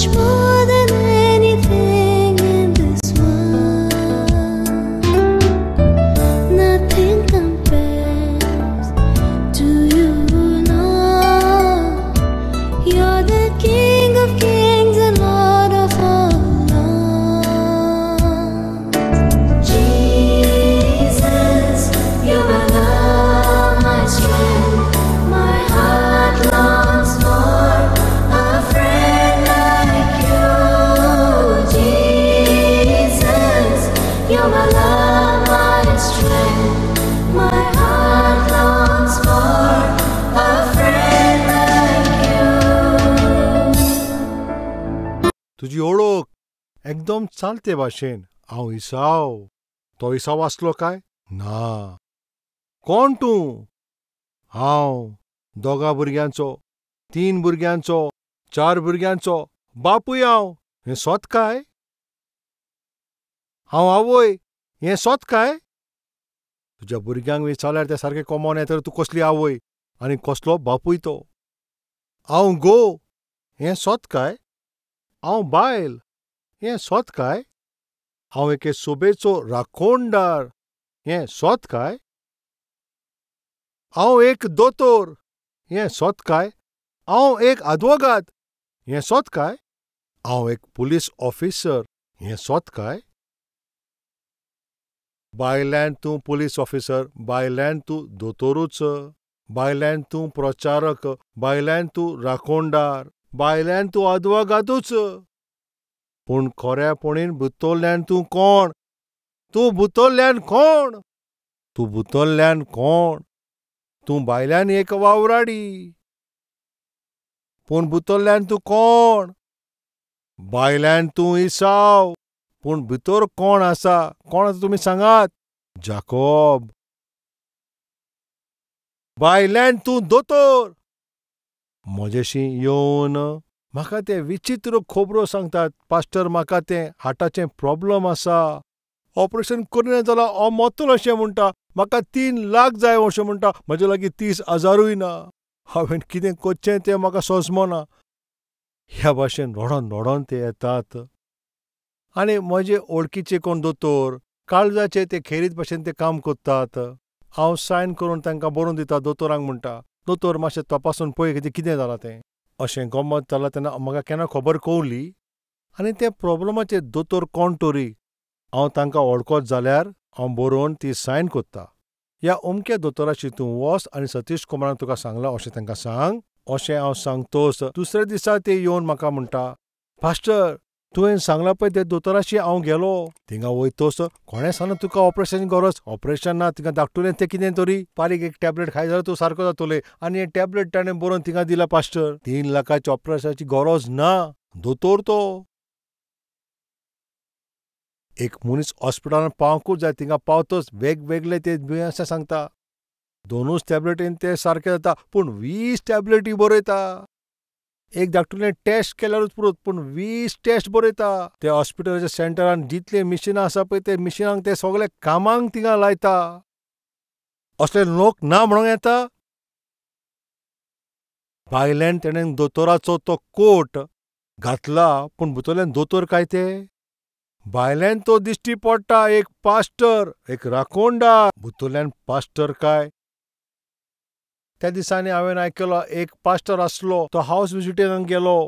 much more than anything in this world. Nothing compares to you, Lord. You're the King of kings and Lord of all lords. Jesus, you're my love, my strength. My heart longs for a friend like you. Jesus, you're my love, my strength. My heart longs for a friend like you. तुझी ओळख एकदम चालते भाशेन हांव इसाव. तो इसाव आसलो काय? ना. कोण तूं? हांव दोगा भुरग्यांचो, 3 भुरग्यांचो, 4 भुरग्यांचो बापूय हांव. हें सोत काय? हांव आवय. हें सोत काय? तुज्या भुरग्यांक विचारल्यार ते सारके कॉमन येता तूं कसली आवय आनी कसलो बापूय तो. हांव घो. हें सोत काय? हांव बायल. हें सोत काय? हांव एके सोबेचो राखणदार. हें सोत काय? हांव एक दोतोर. हें सोत काय? हांव एक आदवोगाद. हें सोत काय? हांव एक पुलीस ऑफिसर. हें सोत काय? बायल्यान तूं पुलीस ऑफिसर, बायल्यान तूं दोतोरूच, बायल्यान तूं प्रचारक, बायल्यान तूं राखणदार, बायल्यान तूं आदवोगादूच. पूण खऱ्यापणीन भितरल्यान तूं कोण? तूं भितरल्यान कोण? तूं भितरल्यान कोण? तूं भायल्यान एक वावराडी. पूण भितरल्यान तूं कोण? भायल्यान तूं इसाव. पूण भितर कोण आसा? कोण आसा तुमी सांगात? जाकोब. भायल्यान तूं दोतोर. म्हजेशी येवन म्हाका ते विचित्र खोबरो सांगतात. पास्टर म्हाका तें हार्टाचें प्रॉब्लम आसा. ऑपरेशन करिना जाल्यार हांव मोतलो अशें म्हणटा. म्हाका 3 लाख जाय अशें म्हणटा. म्हजे लागीं 30,000य ना. हांवें कितें करचें तें म्हाका सोजमना. ह्या भाशेन रडोन ते येतात. आनी म्हजे वळखीचे कोण दोतोर काळजाचे ते खेरीत भाशेन ते काम करतात. हांव सायन करून तांकां बरोवन दिता. दोतोरांक म्हणटा दोतोर मातशें तपासून पळय कितें जालां तें. अशें गंमत जालां तेन्ना म्हाका केन्ना खबर कवली. आनी ते प्रॉब्लमाचेर दोतोर कोण तरी हांव तांकां वळखत जाल्यार हांव बरोवन ती सायन करता. ह्या अमक्या दोतोराची तूं वच आनी सतीश कुमारान तुका सांगलां अशें तांकां सांग. अशें हांव सांगतोच दुसऱ्या दिसा ते येवन म्हाका म्हणटा पास्टर तुवें सांगलां पळय ते दोतोराशी हांव गेलो. थिंगा वयतोच कोणें सांगलें तुका ऑपरेशनाची गरज? ऑपरेशन ना. थिंगा धाकटुलें तें कितें तरी बारीक एक टॅबलेट खाय जाल्यार तूं सारको जातोलें. आनी हें टॅबलेट ताणें बरोवन थिंगा दिला पास्टर. 3 लाखाची ऑपरेशनाची गरज ना. दोतोर तो. एक मनीस हॉस्पिटलांत पावंकूच जाय. थिंगा पावतच वेगवेगळे ते दुयेंसां सांगता. 2च टॅबलेटीन ते सारके जाता. पूण 20 टॅबलेटी बरयता. एक धाकटुलें टेस्ट केल्यारूच पुरोत. पूण 20 टेस्ट बरयता. ते हॉस्पिटलाच्या सेंटरान जितले मिशिनां आसा पळय ते मिशिनांक ते सगळे कामांक थिंगा लायता. असले लोक ना म्हणूंक येता? भायल्यान तेणें दोतोराचो तो कोट घातला पूण भितरल्यान दोतोर काय ते? भायल्यान तो दिश्टी पडटा एक पास्टर, एक राखणदार. भितरल्यान पास्टर काय? त्या दिसांनी हांवें आयकलो एक पास्टर आसलो. तो हावस विजिटिंगाक गेलो.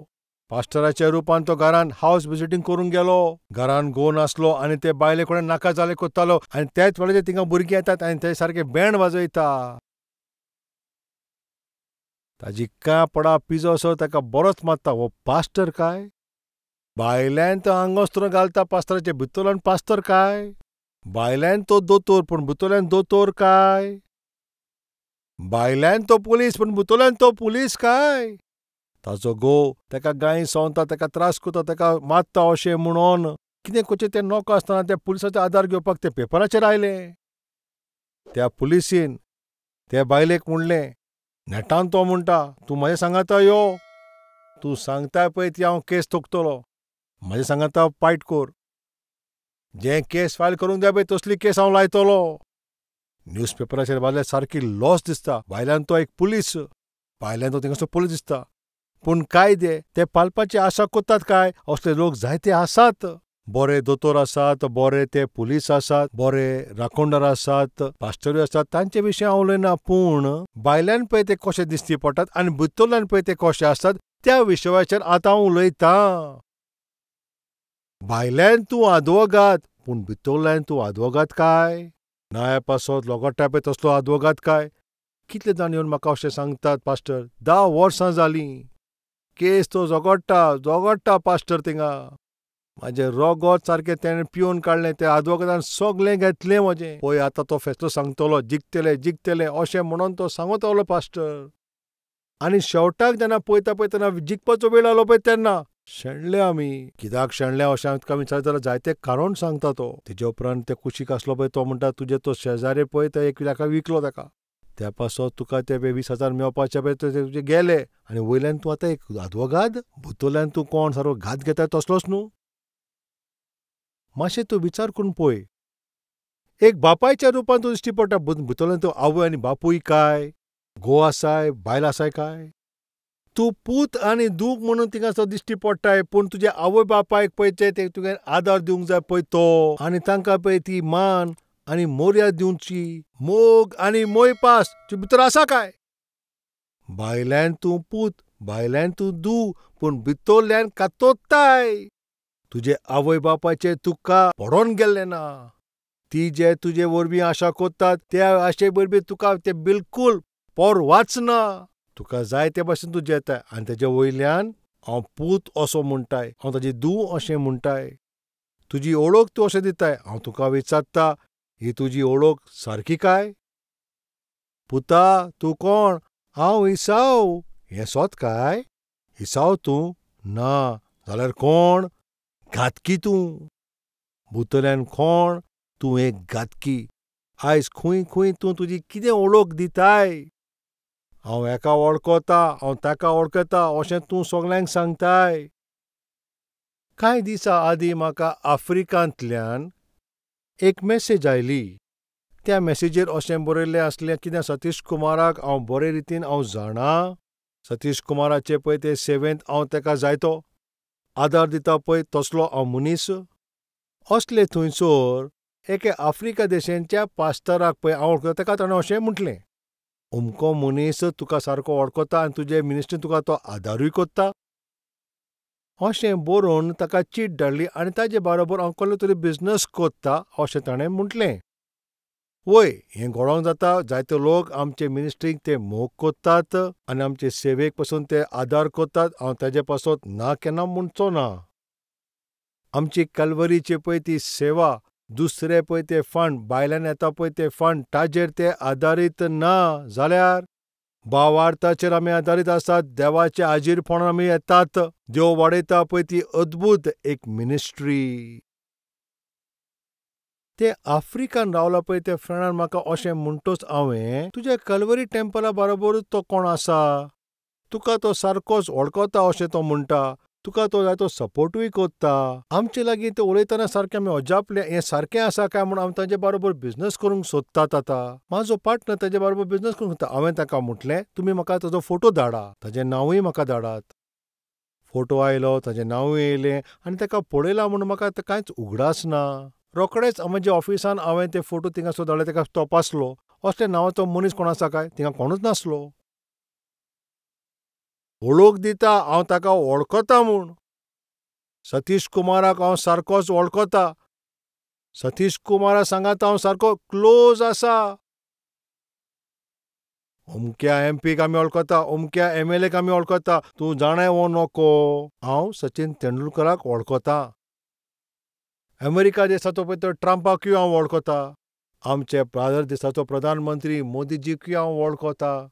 पास्टराच्या रुपान तो घरान हावस विजिटींग करूंक गेलो. घरान घोव नासलो आनी ते बायले कोणें नाका जालें कोत्तालो आनी त्याच वेळाचेर थिंगा भुरगीं येतात आनी ते सारके बँड वाजयता. ताजी कापडा पिजो असो ताका बरोच मारता. हो पास्टर काय? भायल्यान तो आंगवस्त्र घालता पास्टराचे. भितरल्यान पास्टर काय? भायल्यान तो दोतोर पूण भितरल्यान दोतोर काय? भायल्यान तो पुलीस पूण भितरल्यान तो पुलीस काय? ताचो घोव ताका गायी सवंता, ताका त्रास करता, ताका मारता अशें म्हणून कितें करचें तें नकळो आसतना त्या पुलिसाचो आदार घेवपाक ते पेपराचेर आयलें. त्या पुलिसीन त्या बायलेक म्हणलें नेटान तो म्हणटा तूं म्हाज्या सांगाता यो. तूं सांगताय पळय ती हांव केस तोखतलो. म्हाज्या सांगाता फायट कर. जें केस फायल करूंक जाय पळय तसली केस हांव लायतलो. न्यूजपेपराचेर वाचल्यार सारकी लॉस दिसता. भायल्यान तो एक पुलीस, भायल्यान तो थिंगासर पुलीस दिसता. पूण कायदे ते पालपाची आशा कोतात काय? असले लोक जायते आसात. बरे दोतोर आसात, बरे ते पुलीस आसात, बरे राखणदार आसात, पास्टरूय आसात, तांचे विशीं हांव उलयना. पूण भायल्यान पळय ते कशे दिश्टी पडटात आनी भितरल्यान पळय ते कशे आसतात त्या विशयाचेर आतां हांव उलयतां. भायल्यान तूं आदवोगाद, पूण भितरल्यान तूं आदवोगाद काय? नया पासत लोगोट्या पळय तसलो आदवोगाद काय? कितले जाण येवन म्हाका अशें सांगतात, पास्टर 10 वर्सां जालीं, केस तो झगडटा पास्टर थिंगा. म्हाजें रगत सारकें तेणें पिवन काडलें, त्या आदवोगादान सगलें घेतलें म्हजें. पळय आतां तो फेसलो सांगतलो, जिखतलें अशें म्हणून तो सांगत रावलो पास्टर. आनी शेवटाक जेन्ना पळयतना जिखपाचो वेळ आयलो पळय तेन्ना शेणले आमी. कित्याक शेणले अशें हांवें तुका विचारलें जाल्यार जायते कारण सांगता तो. तेजे उपरांत ते कुशीक आसलो पळय तो म्हणटा तुजे तो शेजारी पळय तो 1 लाखाक विकलो ताका. त्या पासत तुका ते 20,000 मेळपाचे पळय ते तुजे गेले. आनी वयल्यान तूं आतां एक आदवोगाद? भितरल्यान तूं कोण सारको घात घेता तसलोच न्हू? मातशें तूं विचार करून पळय. एक बापायच्या रुपान तूं दिश्टी पडटा, भितरल्यान तूं आवय आनी बापूय काय? घोव आसाय, बायल आसाय काय? तूं पूत आनी दूख म्हणून थिंगासर दिश्टी पडटाय, पूण तुज्या आवय बापायक पळय ते तुवें आदार दिवंक जाय पळय तो, आनी तांकां पळय ती मान आनी मर्यादा दिवची, मोग आनी मोयपास तुजे भितर आसा काय? भायल्यान तूं पूत, भायल्यान तूं दूख, पूण भितरल्यान कातोत्ताय. तुजे आवय बापायचेर तुका पडोन गेल्लें ना. ती जे तुजे वरवीं आशा कोत्तात त्या आशे वरवीं तुका ते बिलकूल पोरवाच ना. तुका जाय ते भाशेन तूं जेताय आनी तेजे वयल्यान हांव पूत असो म्हणटाय, हांव ताजी धूव अशें म्हणटाय. तुजी ओळख तूं अशें दिताय. हांव तुका विचारता, ही तुजी ओळख सारकी काय? पुता तूं कोण? हांव इसाव. हें सोत काय? इसाव तूं? ना. जाल्यार कोण? घातकी तूं. भितरल्यान कोण? तूं एक घातकी. आयज खूंय खूंय तूं तुजी कितें ओळख दिताय? हांव हेका वळखता, हांव ताका वळखता अशें तूं सगल्यांक सांगताय. कांय दिसा आदीं म्हाका आफ्रिकांतल्यान एक मॅसेज आयली. त्या मॅसेजीर अशें बरयल्लें आसलें कितें सतीश कुमाराक हांव बरे रितीन जाणां. सतीश कुमाराचे पळय ते सेवेंत हांव ताका जायतो आदार दिता पळय तसलो हांव मनीस. असले थंयसर एके आफ्रिका देशांच्या पास्टराक पळय हांव वळखता ताका ताणें अशें म्हटलें, अमको मनीस तुका सारको वळखता आनी तुजे मिनिस्ट्रीन तुका तो आदारूय कोत्ता. अशें बरोवन ताका चीट धाडली आनी ताजे बरोबर हांव कसलो तरी बिझनस कोत्ता अशें ताणें म्हटलें. वय, हें घडोवंक जाता. जायते लोक आमचे मिनिस्ट्रीक ते मोग कोत्तात आनी आमचे सेवेक पासून ते आदार कोत्तात. हांव ताजे पासत ना केन्ना म्हणचो ना. आमची कॅल्वरीची पळय ती सेवा, दुसरे पळय ते फंड, भायल्यान येता पळय ते फंड, ताजेर ते आदारीत ना. जाल्यार भावार्थाचेर आमी आदारीत आसात. देवाचे हाजीरपणान आमी येतात. देव वाडयता पळय ती अद्भुत एक मिनिस्ट्री. ते आफ्रिकान रावला पळय ते फ्रेंडान म्हाका अशें म्हणटच हांवें, तुज्या कॅल्वरी टेंपला बरोबरूच तो कोण आसा? तुका तो सारकोच वळखता अशें तो म्हणटा. तुका तो जाय तो सपोर्टूय कोत्ता. आमचे लागीं ते उलयतना सारकें आमी अजापले, हें सारकें आसा काय म्हूण हांव ताजे बरोबर बिझनस करूंक सोदतात आतां. म्हाजो पार्टनर ताजे बरोबर बिझनस करूंक सोदता. हांवें ताका म्हटलें, तुमी म्हाका ताजो फोटो धाडा, ताजें नांवूय म्हाका धाडात. फोटो आयलो, ताजें नांवूय येयलें आनी ताका पळयलां म्हूण म्हाका कांयच उगडास ना. रोखडेंच म्हज्या ऑफिसान हांवें ते फोटो थिंगासर धाडले, ताका तपासलो. असले नांवाचो मनीस कोण आसा काय? थिंगा कोणूच नासलो. ओळख दिता हांव ताका वळखता म्हूण. सतीश कुमाराक हांव सारकोच वळखता. सतीश कुमारा सांगात हांव सारको क्लोज आसा. अमक्या एमपीक आमी वळखता, अमक्या एमएलएक आमी वळखता. तूं जाणाय वो नोको, हांव सचिन तेंडुलकराक वळखता. अमेरिका देशाचो पळय तो ट्रंपाकूय हांव वळखता. आमचे भारत देशाचो प्रधानमंत्री मोदीजीकूय हांव वळखता.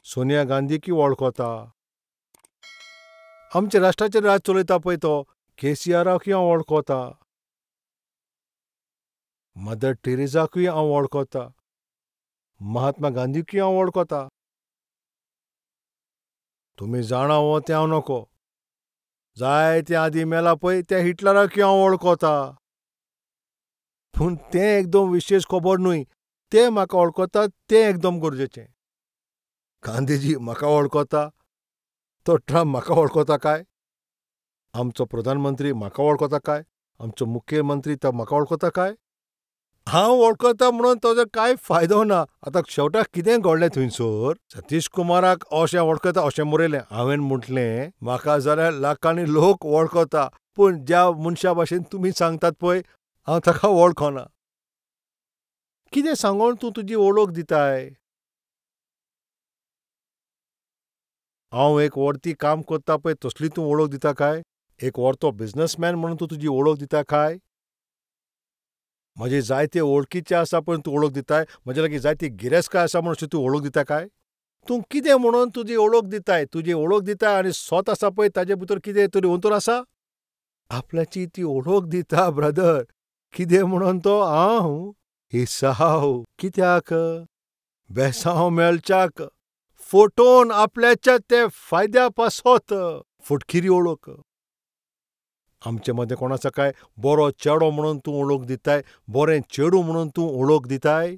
सोनिया गांधीकूय वळखता. आमच्या राष्ट्राचेर राज चलयता पळय तो केसीआराकूय हांव वळखता. मदर टेरेसाकूय हांव वळखता. महात्मा गांधीकूय हांव वळखता. तुमी जाणा वो तें हांव नोको. जायते आदीं मेला पळय त्या हिटलराकूय हांव वळखता. पूण तें एकदम विशेश खबर न्हय. ते म्हाका वळखतात तें एकदम गरजेचें. गांधीजी म्हाका वळखता. तो ट्रम्प म्हाका वळखता काय? आमचो प्रधानमंत्री म्हाका वळखता काय? आमचो मुख्यमंत्री तो म्हाका वळखता काय? हांव वळखता म्हणून ताजो कांय फायदो ना. आतां शेवटाक कितें घडलें थंयसर? सतीश कुमाराक अशें वळखता अशें बरयलें. हांवें म्हटलें म्हाका जाल्यार लाखांनी लोक वळखता, पूण ज्या मनशा भाशेन तुमी सांगतात पळय, हांव ताका वळखना. कितें सांगून तूं तुजी वळख दिताय? हांव एक व्हडती काम करता पळय तसली तूं वळख दिता काय? एक व्हडतो बिझनसमॅन म्हणून तूं तुजी वळख दिता काय? म्हजे जायते वळखीचे आसा पळय तूं वळख दिताय, म्हजे लागीं जायती गिरेस्तकाय आसा म्हणून अशी तूं वळख दिता काय? तूं कितें म्हणून तुजी वळख दिताय? तुजी वळख दिताय आनी स्वत आसा पळय ताजे भितर कितें तरी अंतर आसा? आपल्याची ती वळख दिता ब्रदर. कितें म्हणून तो हांव हिसाव. कित्याक? बेसांव मेळच्याक. फटोवन आपल्याच्या ते फायद्या पासत. फटकिरी वळख. आमचे मदें कोण आसा काय? बरो चेडो म्हणून तूं वळख दिताय, बरें चेडूं म्हणून तूं वळख दिताय?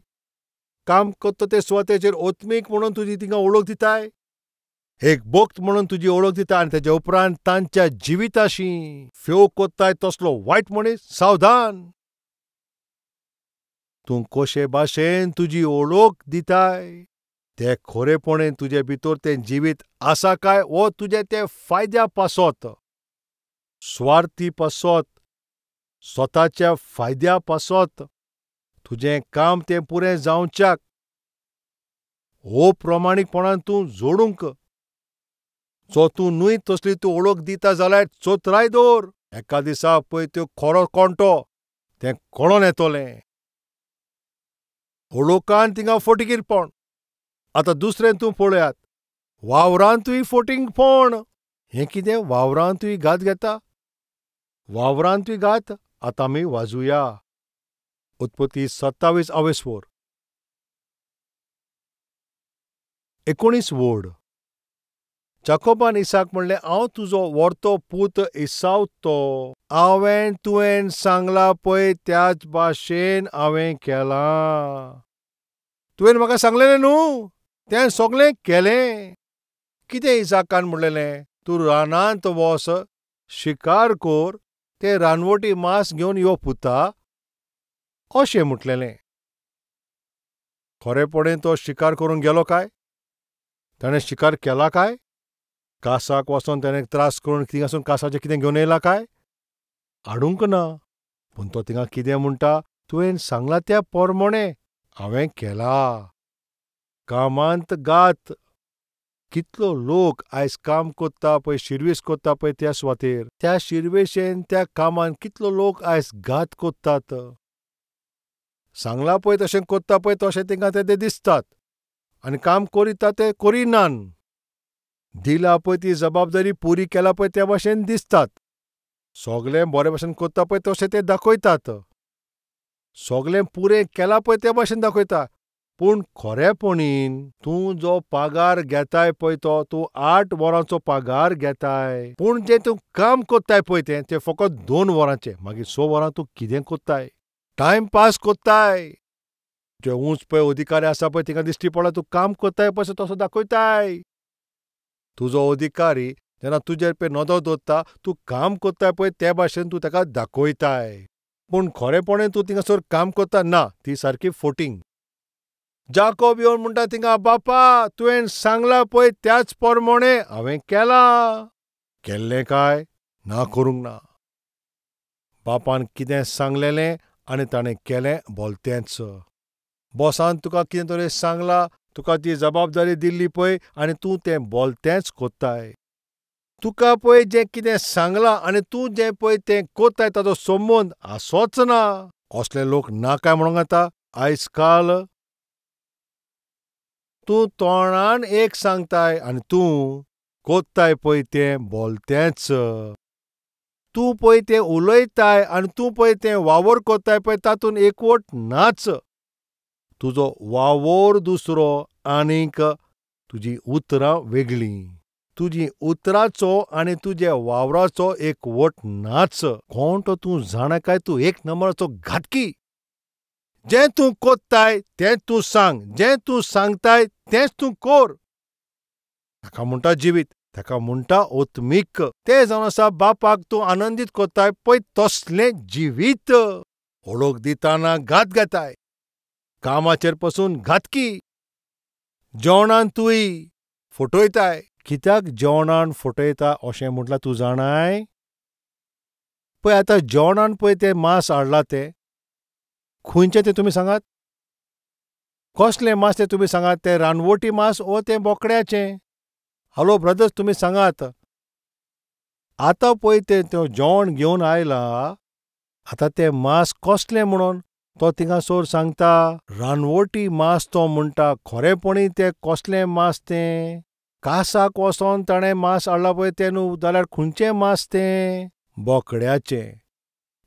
काम करता ते सुवातेचेर ओत्मीक म्हणून तुजी तिंगा वळख दिताय? एक भक्त म्हणून तुजी वळख दिता आनी तेजे उपरांत तांच्या जिविताशी फेव कोत्ताय तसलो वायट मनीस? सावधान! तूं कशे भाशेन तुजी वळख दिताय? ते खरेपणेन तुजे भितर तें जिवीत आसा काय वो तुजे ते फायद्या पासत? स्वार्थी पासत, स्वताच्या फायद्या पासत, तुजें काम तें पुरें जावच्याक हो प्रमाणीकपणान तूं जोडूंक. सो तूं न्हय तसली तूं वळख दिता जाल्यार चोतराय दवर. एका दिसा पळय त्यो खरो कोणटो तें कळोन येतोलें. वळखान थिंगा फटगीरपण. आतां दुसरें तूं पळयात. वावरांतूय फटिंगपण. हें कितें वावरांतूय घात घेता? वावरांतूय घात? आतां आमी वाजुया. उत्पत्ती 27:24. 19 वड. जाकोबान इसाक म्हणलें, हांव तुजो व्हडतो पूत इसाव तो हांवें तुवें सांगलां पळय त्याच भाशेन हांवें केलां. तुवें म्हाका सांगलेलें न्हू? तें सगळें केलें. कितें इसाकान म्हणलेलें? तूं रानांत वच, शिकार कर, ते रानवटी मांस घेवन यो पुता, अशें म्हटलेलें. खरेपणें तो शिकार करूंक गेलो काय? ताणें शिकार केला काय? कासाक वचोन ताणें त्रास करून थिंगासून कासाचें कितें घेवन येयलां काय? हाडूंक ना. पूण तो थिंगा कितें म्हणटा? तुवें सांगलां त्या पोरमोणें हांवें केलां. कामांत घात. कितलो लोक आयज काम कोत्ता पळय, शिर्वीस कोत्ता पळय त्या सुवातेर, त्या शिर्वेशेन त्या कामान कितलो लोक आयज घात कोत्तात. सांगलां पळय तशें कोत्ता पळय तशें तिंगा ते दिसतात आनी काम करिता ते करिनान. दिला पळय ती जबाबदारी पुरी केला पळय त्या भाशेन दिसतात. सगळें बरे भाशेन कोत्ता पळय तशें ते दाखयतात. सगळें पुरें केलां पळय त्या भाशेन दाखयता. पूण खरेपणीन तूं जो पागार घेताय पळय तो तूं 8 वरांचो पागार घेताय. पूण जें तूं काम कोत्ताय पळय तें फकत 2 वरांचें. मागीर 6 वरां तूं कितें कोत्ताय? टायमपास कोत्ताय. जे उंच पळय अधिकारी आसा पळय थिंगा दिश्टी पडला तूं काम कोत्ताय पळय तसो दाखयताय. तुजो अधिकारी जेन्ना तुजेर पळय नदर दवरता, तूं काम कोत्ताय पळय ते भाशेन तूं ताका दाखयताय. पूण खरेपणें तूं थिंगासर काम कोत्ता ना, ती सारकी फटींग. जाकोब येवन म्हणटा थिंगा, बापा तुवें सांगलां पळय त्याच पोरमोणें हांवें केलां. केल्लें काय? ना, करूंक ना. बापान कितें सांगलेलें आनी ताणें केलें भलतेंच. बॉसान तुका कितें तरी सांगलां, तुका ती जबाबदारी दिल्ली पळय आनी तूं तें भलतेंच कोत्ताय. तुका पळय जें कितें सांगलां आनी तूं जें पळय तें कोत्ताय ताचो संबंद आसोच ना. असले लोक ना काय म्हणूंक येता आयज काल? तूं तोंडान एक सांगताय आनी तूं कोत्ताय पळय तें भलतेंच. तूं पळय तें उलयताय आनी तूं पळय तें वावर कोत्ताय पळय तातूंत एकवट नाच. तुजो वावर दुसरो आनीक तुजी उतरां वेगळीं. तुजी उतरांचो आनी तुज्या वावराचो एकवट नाच. कोण तो तूं जाणा काय तूं एक नंबराचो घातकी. जें तूं कोत्ताय तें तूं सांग, जें तूं सांगताय तेंच तूं कर. ताका म्हणटा जिवीत. ताका म्हणटा ओत्मीक. ते जावन आसा बापाक तूं आनंदीत कोत्ताय पळय तसलें जिवीत. ओळख दितना घात घेताय, कामाचेर पसून घातकी. जेवणान तूंय फटयताय. कित्याक जेवणान फटयता अशें म्हटल्यार तूं जाणाय? पळय आतां जेवणान पळय तें मांस हाडलां तें खंयचें तें तुमी सांगात? कसलें मांस तें तुमी सांगात? तें रानवटी मांस ओ तें बोकड्याचें? हॅलो ब्रदर्स, तुमी सांगात. आतां पळय तें जेवण घेवन आयलां, आतां तें मांस कसलें म्हणून तो थिंगासोर सांगता रानवटी मांस तो म्हणटा. खरेपणी तें कसलें मांस तें? कासाक वचोन ताणें मांस हाडलां पळय तें न्हू, जाल्यार खंयचें मांस तें? बोकड्याचें.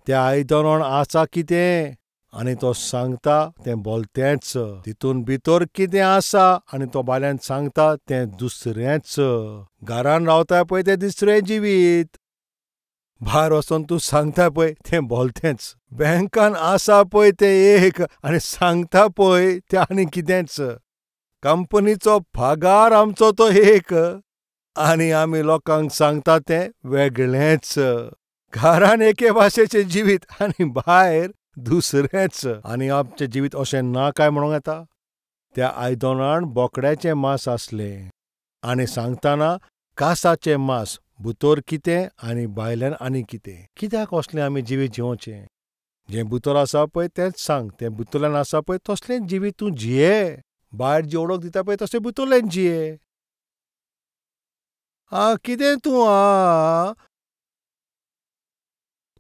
त्या आयदनान आसा कितें? आनी तो सांगता तें भलतेंच. तितून भितर कितें आसा आनी तो भायल्यान सांगता तें दुसरेंच. घरान रावताय पळय तें दुसरें जिवीत. भायर वचोन तूं सांगता पळय तें भलतेंच. बँकान आसा पळय तें एक आनी सांगता पळय तें आनी कितेंच. कंपनीचो पगार आमचो तो एक आनी आमी लोकांक सांगता तें वेगळेंच. घरान एके भाशेचें जिवीत आनी भायर दुसरेंच. आनी आमचें जिवीत अशें ना काय म्हणूंक येता? त्या आयदनान बोकड्याचें मांस आसलें आनी सांगतना कासाचें मांस. भितर कितें आनी भायल्यान आनी कितें? कित्याक असलें आमी जिवीत जिवचें? जें भितर आसा पळय तेंच सांग. तें भितरल्यान आसा पळय तसलें जिवीत तूं जिये. भायर जी ओळख दिता पळय तशें भितरलें जिये. कितें तूं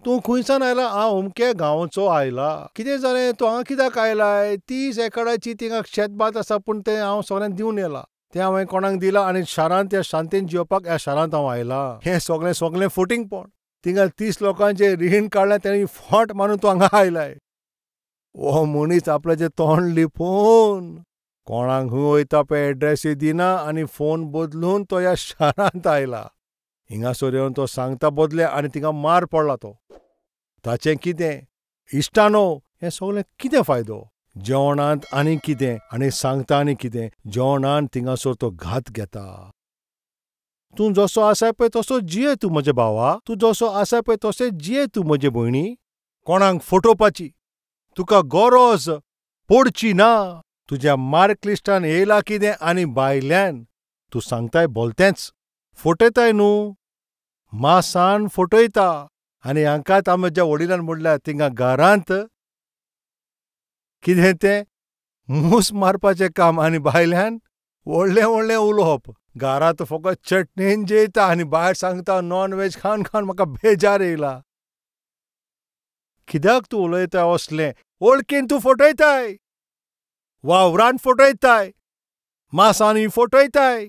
तूं खंयसान आयला? हांव अमके गांवचो आयला. कितें जालें? तूं हांगा कित्याक आयलाय? 30 एकडाची थिंगा शेतभात आसा पूण तें हांव सगळ्यांक दिवन येला. तें हांवें कोणाक दिलां आनी शारांत त्या शांतीन जिवपाक ह्या शारांत हांव आयलां. हें सगळें फटींगपण. थिंगा 30 लोकांचें रीण काडलें तेणी फट मारून तूं हांगा आयलाय. हो मनीस आपल्याचें तोंड लिपोवन कोणाक खंय वयता पळय एड्रेसूय दिना आनी फोन बदलून तो ह्या शारांत आयला. हिंगासर येवन तो सांगता बदले आनी थिंगा मार पडला तो. ताचें कितें? इश्टानो, हें सगळें कितें फायदो? जेवणांत आनी कितें आनी सांगता आनी कितें? जेवणान थिंगासर तो घात घेता. तूं जसो आसाय पळय तसो जिये तूं म्हज्या भावा. तूं जसो आसाय पळय तशें जिये तूं म्हजे भयणी. कोणाक फटोवपाची तुका गरज पडची ना. तुज्या मार्क लिस्टान येयला कितें आनी भायल्यान तूं सांगताय भलतेंच. फटयताय न्हू, मासान फटयता. आनी हांकांच आमच्या वडिलान म्हणल्यार थिंगा घरांत कितें तें मूस मारपाचें काम आनी भायल्यान व्हडलें व्हडलें उलोवप. घरांत फकत चटणीन जेयता आनी भायर सांगता नॉन व्हेज खावन खावन म्हाका बेजार येयला. कित्याक तूं उलयताय असलें? वळखीन तूं फटयताय, वावरान फटयताय, मासांनी फटयताय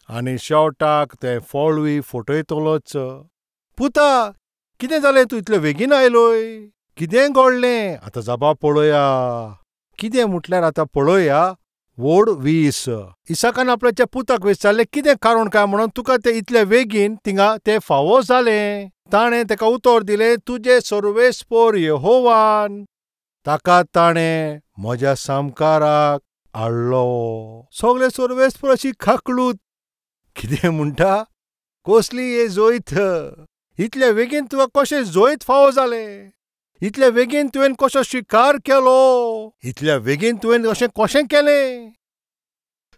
आनी शेवटाक तें फळूय फटयतलोच. पुता, कितें जालें? तूं इतलें बेगीन आयलोय? कितें घडलें? आतां जबाब पळोवया. कितें म्हटल्यार आतां पळोवया. वोड 20 इसाकान आपल्याच्या पुताक विचारलें कितें कारण काय म्हणून तुका तें इतलें बेगीन थिंगा तें फावो जालें. ताणें ताका उतर दिलें तुजे सर्वेस्पर यहोवान. ताका ताणें म्हज्या सामकाराक हाडलो. सगळे सर्वेस्पराची खाकलूत. कितें म्हणटा? कसली हे जोयत? इतले बेगीन तुका कशें जोयत फावो जालें? इतले बेगीन तुवें कसो शिकार केलो? इतल्या बेगीन तुवें अशें कशें केलें?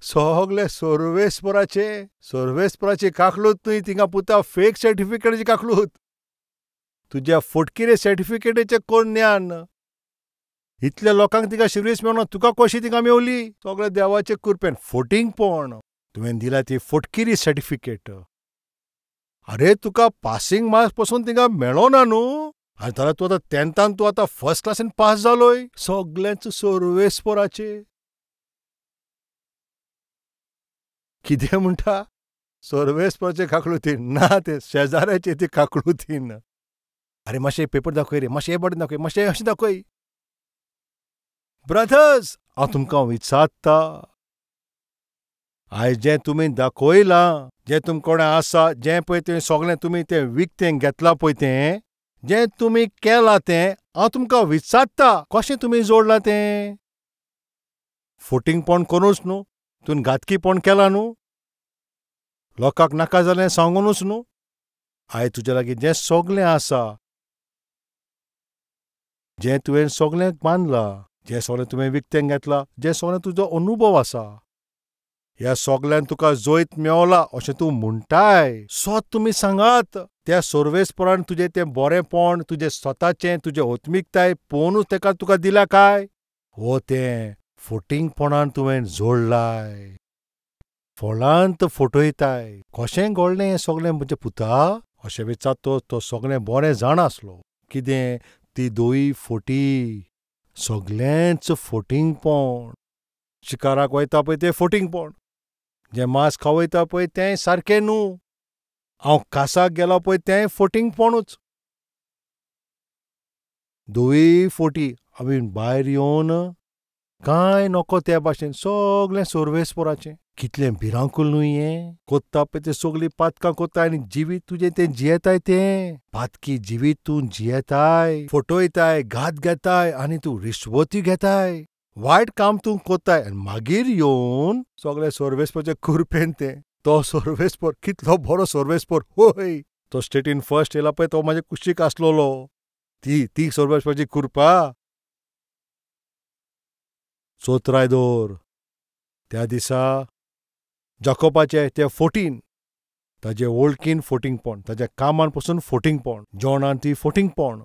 सगळे सर्वेस्पराची काकलूत न्हय थिंगा पुता फेक सर्टिफिकेटाची काकलूत. तुज्या फटकिरे सर्टिफिकेटीचें कोण ज्ञान? इतल्या लोकांक थिंगा शिरीस मेळना, तुका कशी थिंगा मेवली? सगळे देवाचे कृपेन. फटींगपण. तुवें दिला ती फटकिरी सर्टिफिकेट. अरे तुका पासींग मार्क्स पासून थिंगा मेळो ना न्हू. आनी जाल्यार तूं आतां 10थान तूं आतां फर्स्ट क्लासीन पास जालोय. सगळेंच सर्वेस्पराचे. कितें म्हणटा? सर्वेस्पराचे काकलुतीन ना, ते शेजाऱ्याचे ती काकलुतीन. अरे मातशें पेपर दाखय रे, मातशें हें बरें दाखय, मातशें अशें दाखय. ब्रदर्स, हांव तुमकां विचारता, आयज जें तुमी दाखयलां, जें तुमकोडे आसा, जें पळय तें सगळें तुमी तें विकतें घेतलां पळय तें, जें तुमी केलां तें, हांव तुमकां विचारता कशें तुमी जोडलां तें? फटींगपण करूंच न्हू, तुवें घातकीपण केलां न्हू. लोकांक नाका जालें सांगूनच न्हू. आयज तुजे लागीं जें सगलें आसा, जें तुवें सगलें बांदलां, जें सगलें तुवें विकतें घेतलां, जें सगलें तुजो अनुभव आसा, ह्या सगल्यान तुका जोयत मेवला अशें तूं म्हणटाय. सोत तुमी सांगात. त्या सर्वेस्परान तुजें तें बरेंपण, तुजें स्वताचें, तुजें ओत्मीकताय पळोवनूच तेका तुका दिल्या काय? वो तें फटींगपणान तुवें जोडलाय. फळांत फटयताय. कशें घडलें हें सगलें म्हजे पुता? अशें विचारतो तो सगलें बरें जाण आसलो. कितें ती दोई फटी, सगलेंच फटींगपण. शिकाराक वयता पळय तें फटींगपण. जें मांस खावयता पळय तें सारकें न्हू. हांव कासाक गेलों पळय तें फटींगपणूच. दोई फटी आमी भायर येवन कांय नको त्या भाशेन सगलें सर्वेस्पराचें. कितलें भिरांकूल न्हू हें? कोत्ता पळय तें सगलीं पातकां कोत्ताय आनी जिवीत तुजें तें जियेताय तें. पातकी जिवीत तूं जियेताय, फटयताय, घात घेताय आनी तूं रिश्वती घेताय. वायट काम तूं कोत्ताय आनी मागीर येवन सगलें सर्वेस्पराचे कुरपेन तें. तो सर्वेस्पर कितलो बरो सर्वेस्पर होय. तो स्टेटीन फर्स्ट येयला पळय तो म्हाजे कुशीक आसलोलो. ती सर्वेस्पराची कुरपा. चोत्रायदोर त्या दिसा जाकोबाचें तें फटीन, ताजे वळखीन फटींगपण, ताज्या कामान पसून फटींगपण, जेवणान ती फटींगपण,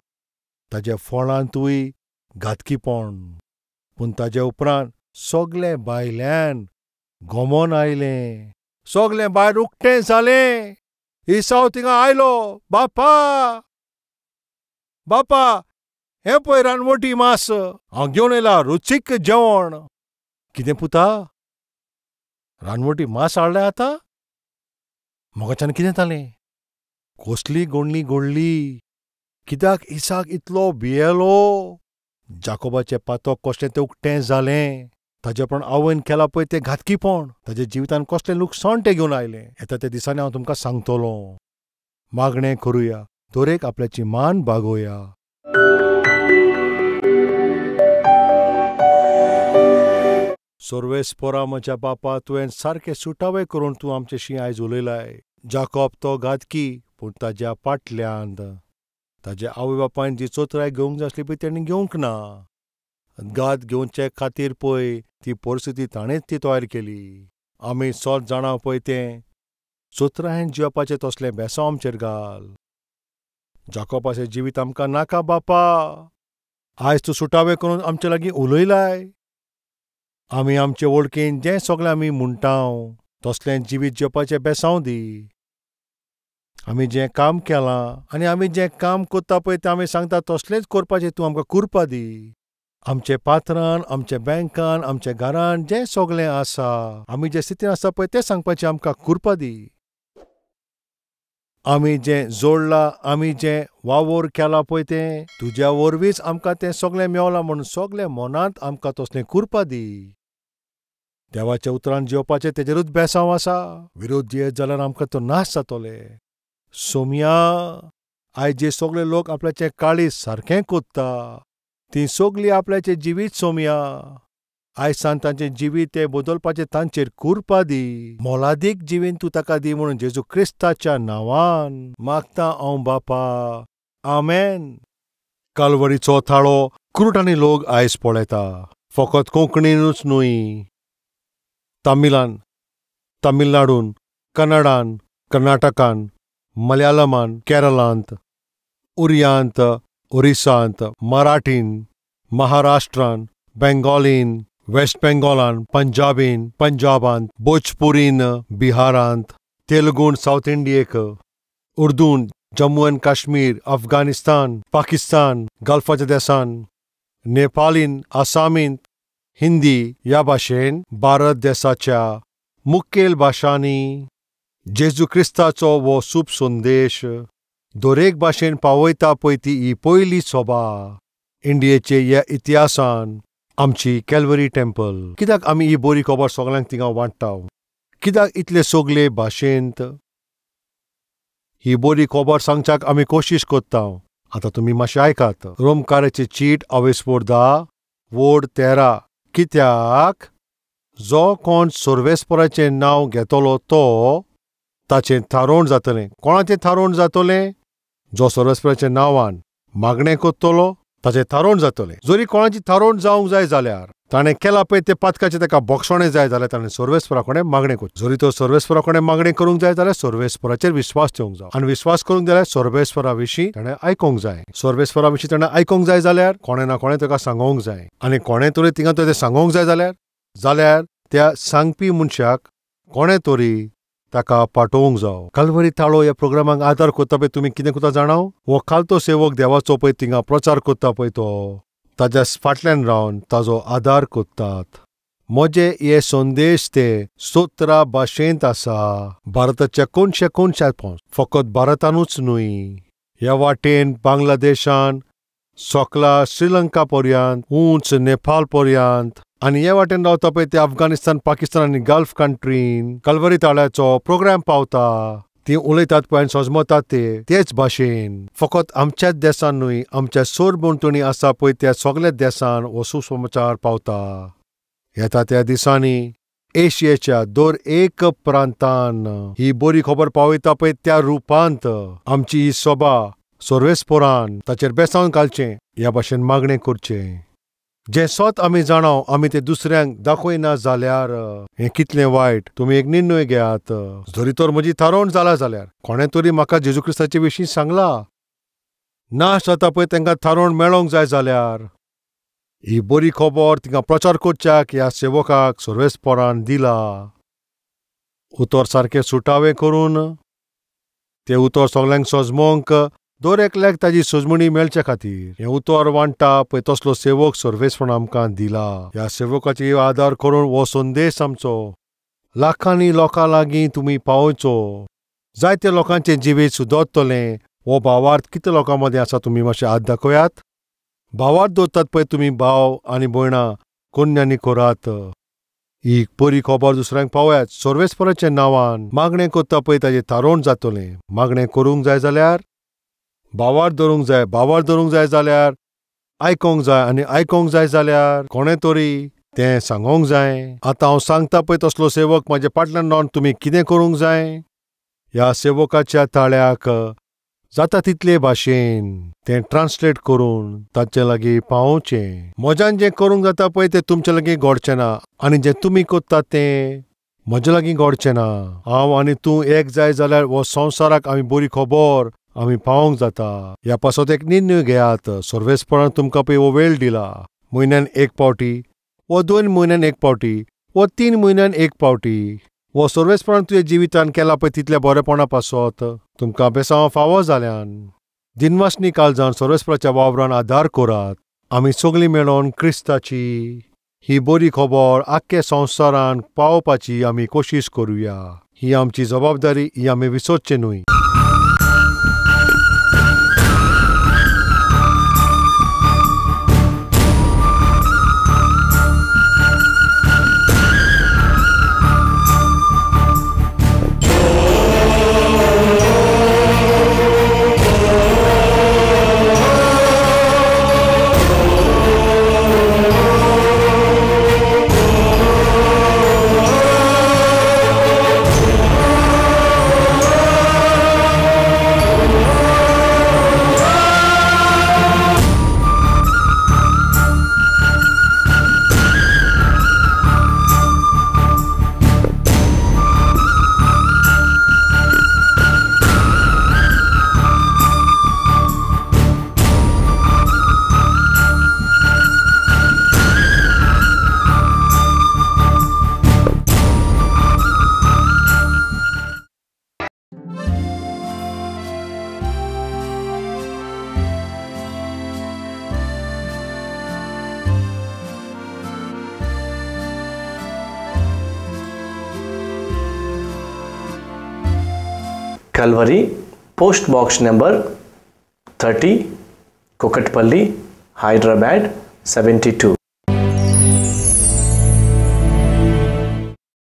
ताज्या फळांतूय घातकीपण. पूण ताजे उपरांत सगलें भायल्यान घोमोन आयलें. सगलें भायर उक्तें जालें. इसाव थिंगां आयलो. बापा, बापा, हें पळय रानवटी मास. हांव घेवन येयलां रुचीक जेवण. कितें पुता? रानवटी मास हाडलें आतां? मोगाच्यान कितें जालें? कसली गोडणी घडली? कित्याक इसाक इतलो भियेलो? जाकोबाचें पातक कसलें तें उक्तें जालें. ताजे उपरांत आवयन केलां पळय तें घातकीपण, ताजे जिवितांत कसलें लुकसाण तें घेवन आयलें. येता त्या दिसांनी हांव तुमकां सांगतलों. मागणें करुया. दरेक आपल्याची मान बागोवया. सर्वेस्परा म्हज्या बापा, तुवें सारकें सुटावें करून तूं आमचेशी आयज उलयलाय. जाकोब तो घातकी, पूण ताज्या फाटल्यान ताज्या आवय बापायन जी चोत्राय घेवंक जाय आसली पळय तेणी घेवंक ना. घात घेवचे खातीर पळय ती परिस्थिती ताणेंच ती तयार केली. आमी सोत जाणा पळय तें. चोत्रायन जिवपाचें तसलें बेसांव आमचेर घाल. जाकोबाचें जिवीत आमकां नाका बापा. आयज तूं सुटावें करून आमचे लागीं उलयलाय. आमी आमचे वळखीन जें सगलें आमी म्हणटाव तसलें जिवीत जेवपाचें बेसांव दी. आमी जें काम केलां आनी आमी जें काम कोत्ता पळय तें आमी सांगता तसलेंच करपाचें तूं आमकां कुरपा दी. आमचे पात्रान, आमच्या बँकान, आमच्या घरान जें सगलें आसा, आमी जे स्थितीन आसा पळय तें सांगपाचें आमकां कुरपा दी. आमी जें जोडलां, आमी जें वावर केलां पळय तें तुज्या वरवींच आमकां तें सगलें मेवलां म्हणून सगलें मनांत आमकां तसलें कुरपा दी. देवाच्या उतरान जेवपाचें तेजेरूच बेसांव आसा. विरोध जियेत जाल्यार आमकां तो नाश जातोले. सोमया, आयज जे सगळे लोक आपल्याचें काळीज सारकें कोत्ता तीं सगलीं आपल्याचें जिवीत सोमया. आयज सान तांचें जिवीत तें बदलपाचें तांचेर कुरपा दी. मोलादीक जिवीत तूं ताका दी म्हणून जेजू क्रिस्ताच्या नांवान मागतां हांव बापा. आमेन. कालवरीचो थाळो क्रुटांनी लोक आयज पळयता. फकत कोंकणीनूच न्हय, तामिलान, तामिळनाडून, कन्नडान, कर्नाटकान, मलयाळमान, केरळांत, उरियांत, ओरिसांत, मराठीन, महाराष्ट्रान, बेंगॉलीन, वेस्ट बेंगॉलान, पंजाबीन, पंजाबांत, भोजपुरीन, बिहारांत, तेलुगून सावथ इंडियेक, उर्दून जम्मू आनी काश्मीर, अफगानिस्तान, पाकिस्तान, गल्फाच्या देशांत, नेपालीन, आसामींत, हिंदी ह्या भाशेन भारत देशाच्या मुखेल भाशांनी जेजू क्रिस्ताचो वो सूप संदेश दरेक भाशेन पावयता पळय ती ही पयली सोबा इंडियेचे ह्या इतिहासान आमची कॅल्वरी टेंपल. कित्याक आमी ही बरी खबर सगल्यांक थिंगा वांट्टाव? कित्याक इतले सगले भाशेंत ही बरी खबर सांगच्याक आमी कोशिश कोत्ताव? आतां तुमी मातशें आयकात. रोमकाराची चीट अवेस्पोर 10 वोड 13. कित्याक जो कोण सर्वेस्पराचें नांव घेतलो तो ताचें थारोवण जातलें. कोणाचें थारोवण जातलें? जो सर्वेस्पराच्या नांवान मागणें करतलो ताचें थारोवण जातलें. जरी कोणाची थारोवण जावंक जाय जाल्यार ताणें केलां पळय ते पातकाचें ताका बोक्षणें जाय जाल्यार ताणें सर्वेस्परा कडेन मागणें करचें. जरी तो सर्वेस्परा कडेन मागणें करूंक जाय जाल्यार सर्वेस्पराचेर विश्वास ठेवंक जाय. आनी विश्वास करूंक जाल्यार सर्वेस्परा विशीं ताणें आयकूंक जाय. सर्वेस्परा विशीं ताणें आयकूंक जाय जाल्यार कोणें ना कोणें ताका सांगोंक जाय. आनी कोणें तरी तिंगा तें सांगोंक जाय जाल्यार त्या सांगपी मनशाक कोणें तरी ताका पाठोवंक जावो. कल्वरी ताळो ह्या प्रोग्रामाक आदार करता पळय तुमी कितें करता जाणां? हो खालतो सेवक देवाचो पळय थिंगा प्रचार करता पळय तो ताच्या फाटल्यान रावन ताजो आदार करतात. म्हजे हे संदेश ते 17 भाशेंत आसा. भारताच्या कोणशात फकत भारतानूच न्हय, ह्या वाटेन बांगलादेशान सोकला श्रीलंका पर्यंत उंच नेपाळ पर्यंत आनी हे वाटेन रावता पळय ते अफगानिस्तान पाकिस्तान आनी गल्फ कंट्रीन कल्वरी ताळ्याचो प्रोग्राम पावता. ती उलयतात पळय आनी सोजमतात तेच भाशेन. फकत आमच्याच देशान न्हय, आमच्या सोरभोंवतणी आसा पळय त्या सगळ्या देशान हो सुसमाचार पावता. येता त्या दिसांनी एशियेच्या दर एक प्रांतान ही बरी खबर पावयता पळय त्या रुपांत आमची ही सभा सर्वेस्परान ताचेर बेसांव घालचें, ह्या भाशेन मागणें करचें. जें स्वत आमी जाणाव आमी तें दुसऱ्यांक दाखयना जाल्यार हें कितलें वायट. तुमी एक निर्णय घेयात. जरी तर म्हजी थारोवण जालां जाल्यार कोणें तरी म्हाका जेजू क्रिस्ताचे विशीं सांगलां. नाश जाता पळय तांकां थारोवण मेळोंक जाय जाल्यार ही बरी खबर तिंगा प्रचार करच्याक ह्या सेवकाक सर्वेस्परान दिला. उतर सारकें सुटावें करून तें उतर सगल्यांक सोजमोवंक दर एकल्याक ताजी सोजमणी मेळचे खातीर हें उतर वांटा पळय तसलो सेवक सर्वेस्परान आमकां दिला. ह्या सेवकाची आदार करून हो संदेश आमचो लाखांनी लोकां लागीं तुमी पावयचो. जायत्या लोकांचें जिवीत सुदरतलें. हो भावार्थ कितें लोकां मदें आसा तुमी मातशें हात दाखयात. भावार्थ दवरतात पळय तुमी भाव आनी भयणां कन्यांनी करात. ही बरी खबर दुसऱ्यांक पावयात. सर्वेस्पराच्या नांवान मागणें करता पळय ताजें थारोवण जातलें. मागणें करूंक जाय जाल्यार भावार्थ धरूंक जाय. भावार्थ धरूंक जाय जाल्यार आयकोंक जाय आनी आयकोंक जाय जाल्यार कोणें तरी तें सांगोंक जाय. आतां हांव सांगता पळय तसलो सेवक म्हाजे फाटल्यान रावन तुमी कितें करूंक जाय? ह्या सेवकाच्या ताळ्याक जाता तितले भाशेन तें ट्रान्सलेट करून तांचे लागीं पावोवचें. म्हज्यान जें करूंक जाता पळय तें तुमचे लागीं घडचें ना आनी जें तुमी करतात तें म्हजे लागीं घडचें ना. हांव आनी तूं एक जाय जाल्यार हो संवसाराक आमी बरी खबर आमी पावोंक जाता. ह्या पासत एक निर्णय घेयात. सर्वेस्परान तुमकां पळय हो वेळ दिला. म्हयन्यान एक पावटी वो 2 म्हयन्यान एक पावटी वो 3 म्हयन्यान एक पावटी वो सर्वेस्परान तुजे जिवितान केला पळय तितल्या बरेपणा पासत तुमकां बेसांव फावो जाल्यान दिनवासनी काळजान सर्वेस्पराच्या वावरान आदार करात. आमी सगळीं मेळोन क्रिस्ताची ही बरी खबर आख्खे संवसारान पावोवपाची आमी कोशिश करुया. ही आमची जबाबदारी, ही आमी विसरचें न्हय. Calvary, post box number 30, Kukatpalli, Hyderabad 72.